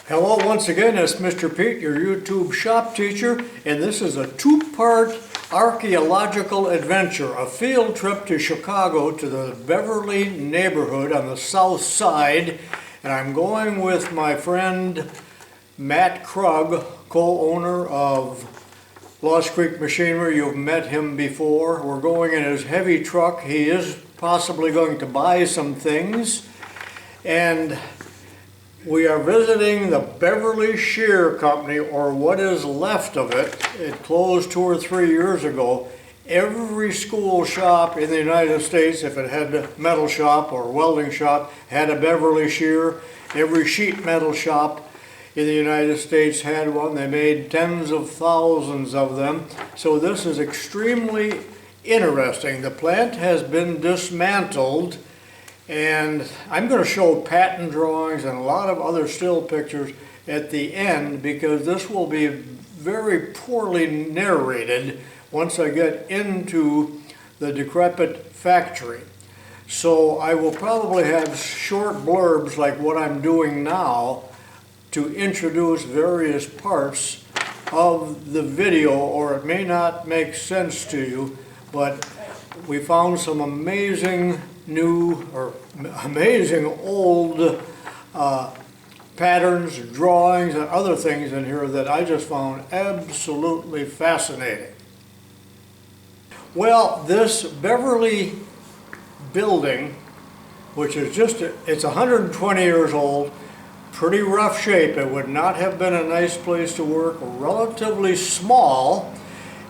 Hello once again, it's Mr. Pete, your YouTube shop teacher, and this is a two-part archaeological adventure, a field trip to Chicago to the Beverly neighborhood on the south side. And I'm going with my friend Matt Krug, co-owner of Lost Creek Machinery. You've met him before. We're going in his heavy truck. He is possibly going to buy some things. And we are visiting the Beverly Shear Company, or what is left of it. It closed 2 or 3 years ago. Every school shop in the United States, if it had a metal shop or welding shop, had a Beverly Shear. Every sheet metal shop in the United States had one. They made tens of thousands of them. So this is extremely interesting. The plant has been dismantled, and I'm going to show patent drawings and a lot of other still pictures at the end, because this will be very poorly narrated once I get into the decrepit factory. So I will probably have short blurbs like what I'm doing now to introduce various parts of the video, or it may not make sense to you, but we found some amazing new or amazing old patterns, drawings, and other things in here that I just found absolutely fascinating. Well, this Beverly building, which is it's 120 years old, pretty rough shape. It would not have been a nice place to work, relatively small,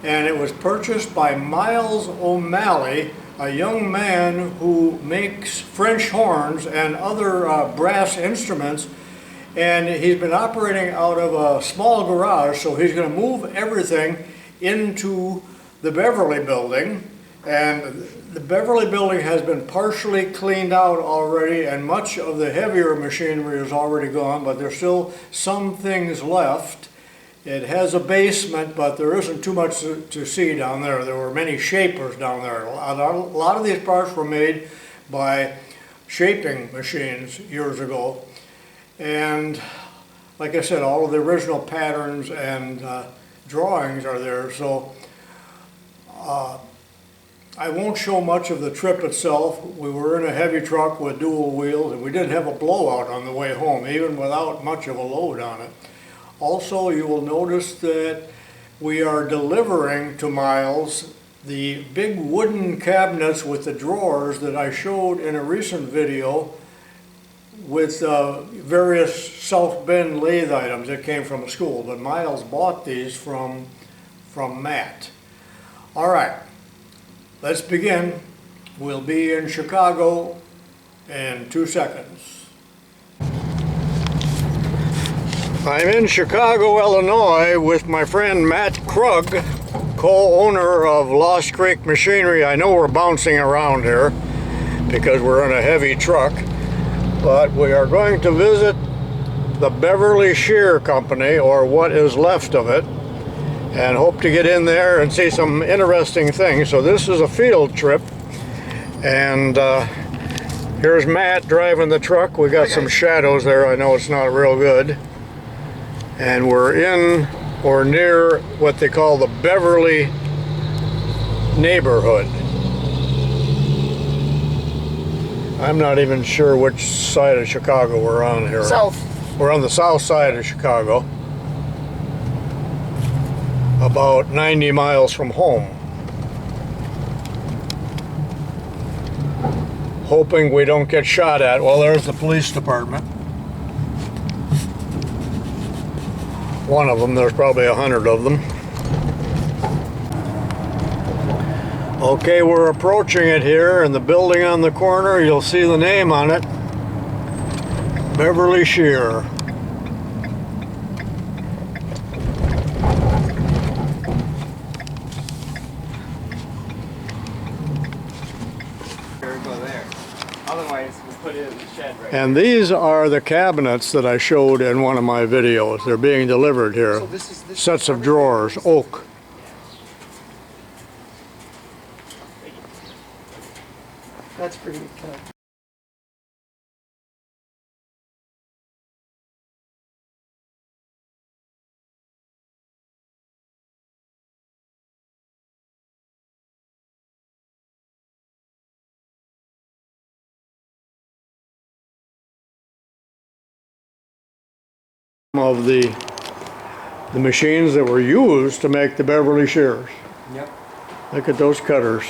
and it was purchased by Miles O'Malley, a young man who makes French horns and other brass instruments, and he's been operating out of a small garage, so he's going to move everything into the Beverly building. And the Beverly building has been partially cleaned out already, and much of the heavier machinery is already gone, but there's still some things left. It has a basement, but there isn't too much to see down there. There were many shapers down there. A lot of these parts were made by shaping machines years ago. And like I said, all of the original patterns and drawings are there. So I won't show much of the trip itself. We were in a heavy truck with dual wheels, and we did have a blowout on the way home, even without much of a load on it. Also, you will notice that we are delivering to Miles the big wooden cabinets with the drawers that I showed in a recent video with various self-bend lathe items that came from a school. But Miles bought these from Matt. All right, let's begin. We'll be in Chicago in 2 seconds. I'm in Chicago, Illinois with my friend Matt Krug, co-owner of Lost Creek Machinery. I know we're bouncing around here because we're in a heavy truck, but we are going to visit the Beverly Shear Company, or what is left of it, and hope to get in there and see some interesting things. So this is a field trip, and here's Matt driving the truck. We got some shadows there. I know it's not real good. And we're in or near what they call the Beverly neighborhood. I'm not even sure which side of Chicago we're on here. South. We're on the south side of Chicago, about 90 miles from home. Hoping we don't get shot at. Well, there's the police department. One of them. There's probably 100 of them. Okay, we're approaching it here, and the building on the corner, you'll see the name on it, Beverly Shear. Otherwise, we'll put it in the shed right And these are the cabinets that I showed in one of my videos. They're being delivered here. So this Sets of drawers, oak. That's pretty good. of the machines that were used to make the Beverly shears. Yep. Look at those cutters.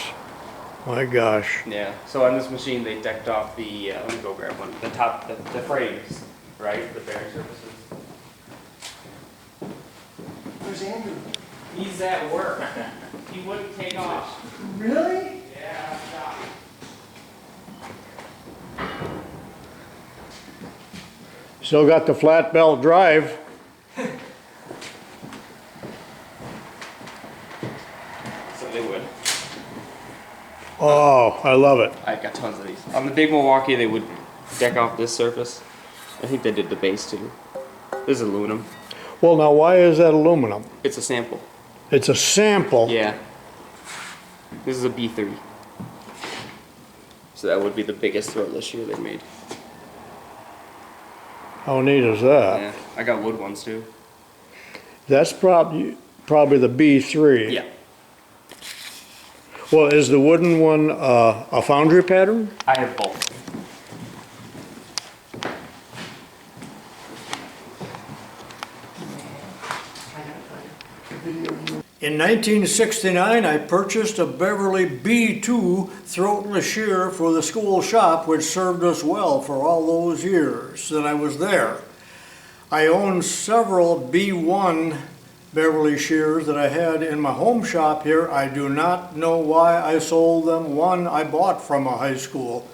My gosh. Yeah. So on this machine, they decked off the. Let me go grab one. The top, the frames, right? The bearing surfaces. Where's Andrew? He's at work. He wouldn't take off. Really? Yeah. Still got the flat belt drive. So they would. Oh, I love it. I got tons of these. On the big Milwaukee, they would deck off this surface. I think they did the base too. This is aluminum. Well, now why is that aluminum? It's a sample. It's a sample. Yeah. This is a B3. So that would be the biggest throatless shear they made. How neat is that? Yeah. I got wood ones too. That's probably the B3. Yeah. Well, is the wooden one a foundry pattern? I have both. In 1969, I purchased a Beverly B2 throatless shear for the school shop, which served us well for all those years that I was there. I owned several B1 Beverly shears that I had in my home shop here. I do not know why I sold them. One I bought from a high school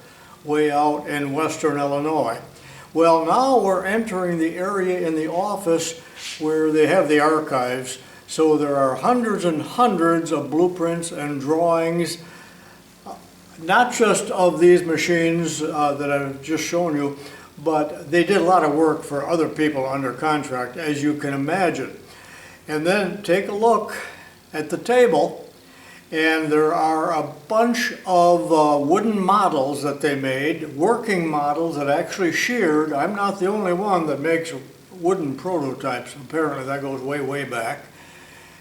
way out in western Illinois. Well, now we're entering the area in the office where they have the archives. So there are hundreds and hundreds of blueprints and drawings, not just of these machines that I've just shown you, but they did a lot of work for other people under contract, as you can imagine. And then take a look at the table, and there are a bunch of wooden models that they made, working models that actually sheared. I'm not the only one that makes wooden prototypes. Apparently that goes way, way back.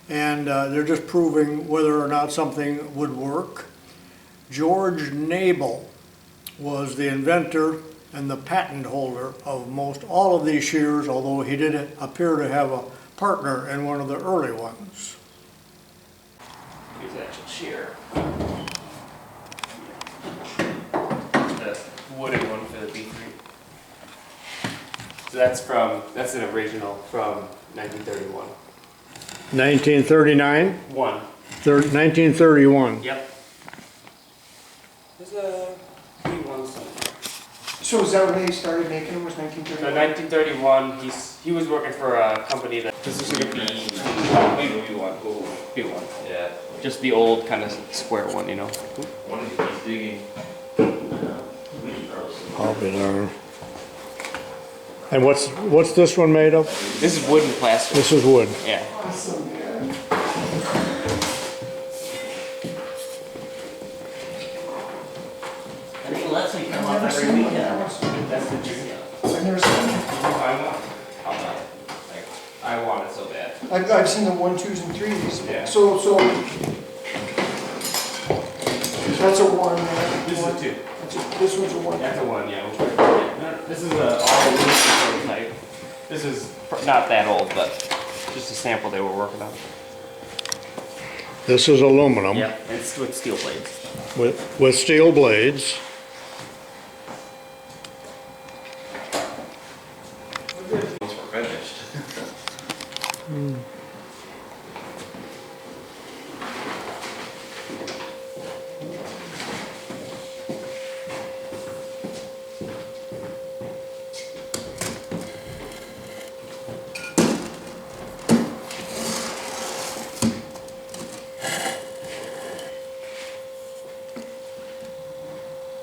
And they're just proving whether or not something would work. George Nabel was the inventor and the patent holder of most all of these shears, although he did appear to have a partner in one of the early ones. Here's the actual shear. The wooden one for the B3. So that's an original from 1931. 1939? 1931. Yep. There's a B1 somewhere. So is that when they started making them, was 1931? So 1931, he was working for a company that, this is gonna be B1. B1. Yeah. Just the old kind of square one, you know. One of the keys digging. I'll be darned. And what's this one made of? This is wood and plastic. This is wood. Yeah. Awesome, man. Lets me come I've up never every seen one. weekend. That's the junior. I've never seen one. I'll buy it. Like, I want it so bad. I've seen the 1, 2s, and 3s. Yeah. So that's a 1. This is a 2. This one's a 1. That's a 1, yeah. This is a all prototype. This is not that old, but just a sample they were working on. This is aluminum Yeah, it's with steel blades. with steel blades. Once we're finished.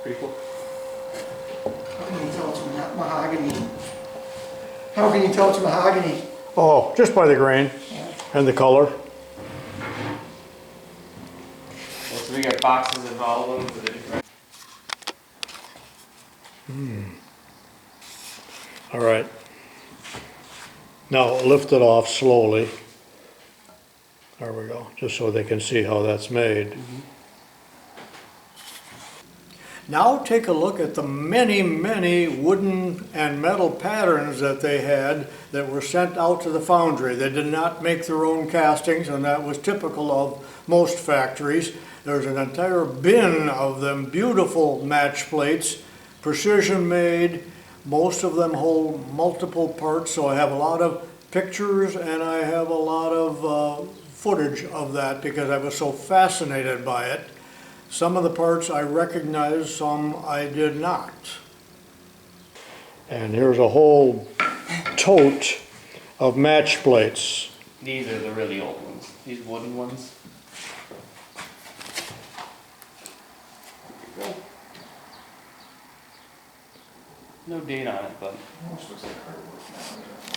Pretty cool. How can you tell it's mahogany? How can you tell it's mahogany? Oh, just by the grain and the color. Yeah, so we got boxes of all of them for the different. All right. Now lift it off slowly. There we go, just so they can see how that's made. Now take a look at the many, many wooden and metal patterns that they had that were sent out to the foundry. They did not make their own castings, and that was typical of most factories. There's an entire bin of them, beautiful match plates, precision made. Most of them hold multiple parts, so I have a lot of pictures and I have a lot of footage of that because I was so fascinated by it. Some of the parts I recognized, some I did not. And here's a whole tote of match plates. These are the really old ones. These wooden ones. There you go. No date on it, but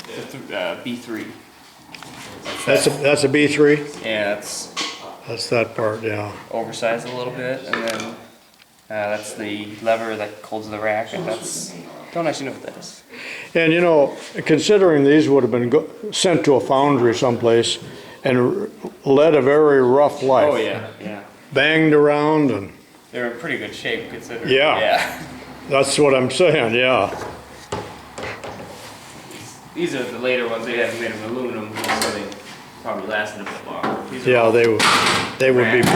it's a B3. That's a B3? Yeah, That's that part, yeah. oversized a little bit, and then that's the lever that holds the rack, and don't actually know what that is. And you know, considering these would have been sent to a foundry someplace and led a very rough life. Oh yeah, yeah. Banged around and, They're in pretty good shape considering. Yeah. Yeah. that's what I'm saying, yeah. These are the later ones. They have made of aluminum, so they probably lasted a bit longer. These are Yeah, all they would be, racks.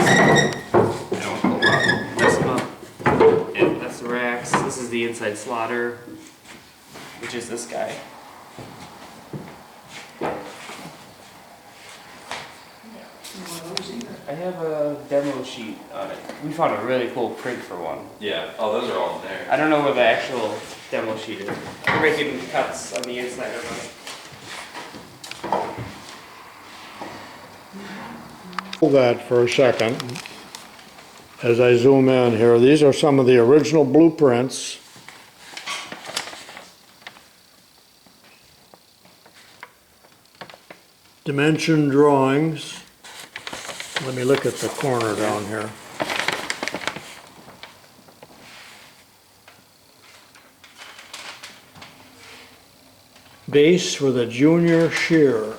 I don't mess them up. Yeah, that's the racks. This is the inside slaughter, which is this guy. I have a demo sheet on it. We found a really cool print for one. Yeah, oh, those are all in there. I don't know where the actual demo sheet is. We're making cuts on the inside of it. hold that for a second. As I zoom in here, these are some of the original blueprints. Dimension drawings. Let me look at the corner down here. Base for the junior shear.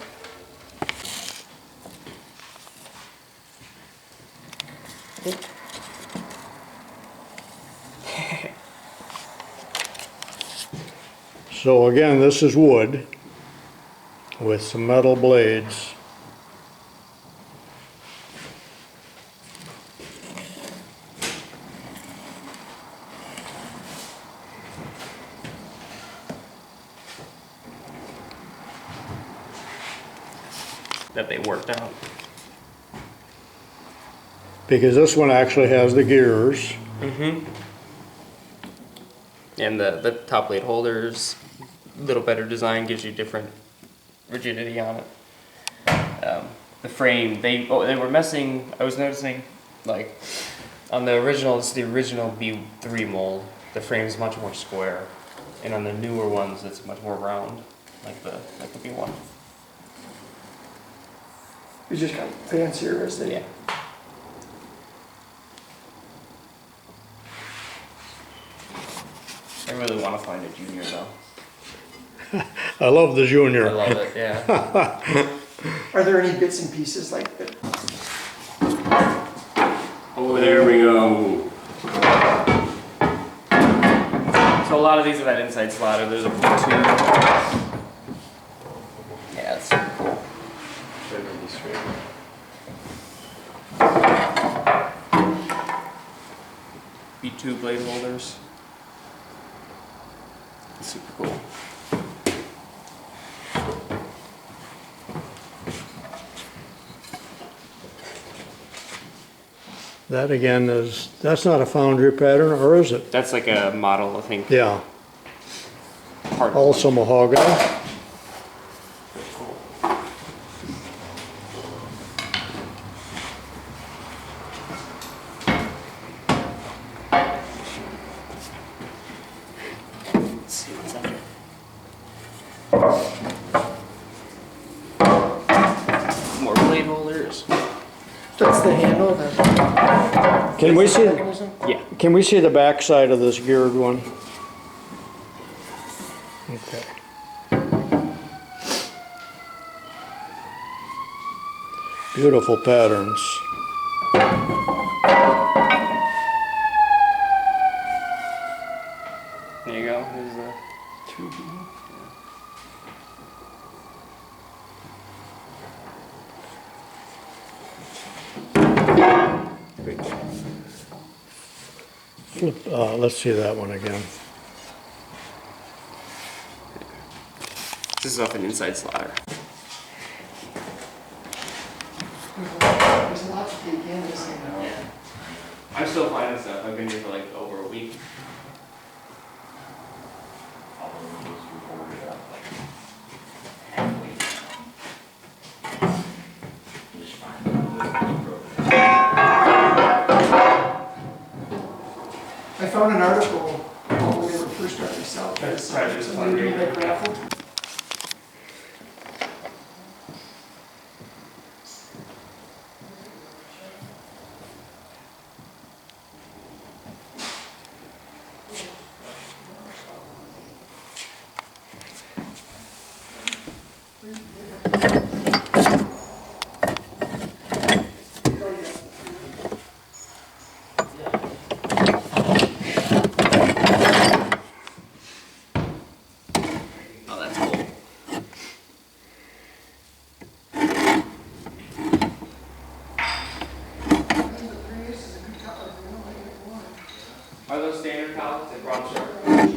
So again, this is wood with some metal blades. That they worked out. Because this one actually has the gears. Mm-hmm. And the top plate holders, a little better design, gives you different rigidity on it. The frame, they were messing. I was noticing, like, on the original, it's the original B3 mold. The frame's much more square, and on the newer ones, it's much more round, like the B1. You just got fancier as they. Yeah. I really want to find a junior though. I love the junior. I love it. Yeah. Are there any bits and pieces like that? Oh, there we go. So a lot of these are that inside slaughter. There's a B2. Yeah, it's super cool. B2 blade holders. It's super cool. That again that's not a foundry pattern, or is it? That's like a model, I think. Yeah, Part also mahogany. Let's see what's under. More blade holders. That's the handle. Can we see? Mechanism? Yeah. Can we see the back side of this geared one? Okay. Beautiful patterns. Let's see that one again. This is off an inside slider. There's a lot to dig in this thing. I'm still finding stuff. I've been here for like over a week. I found an article when they were first starting to sell this. Try to do some Somebody made a raffle. Oh, that's cool. Are those standard pallets they brought short? Okay.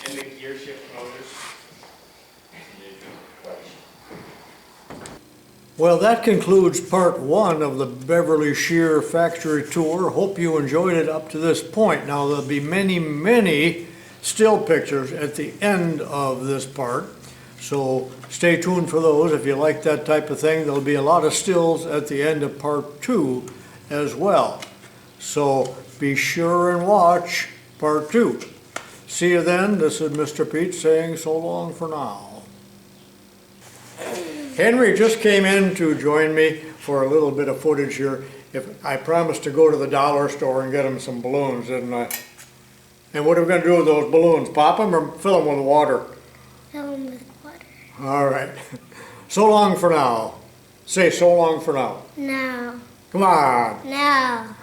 And the gear shift motors. Well, that concludes part one of the Beverly Shear factory tour. Hope you enjoyed it up to this point. Now, there'll be many, many still pictures at the end of this part, so stay tuned for those. If you like that type of thing, there'll be a lot of stills at the end of part two as well. So be sure and watch part two. See you then. This is Mr. Pete saying so long for now. Henry just came in to join me for a little bit of footage here. If I promised to go to the dollar store and get him some balloons, didn't I? And what are we going to do with those balloons? Pop them or fill them with water? Fill them with water. All right. So long for now. Say so long for now. No. Come on. No.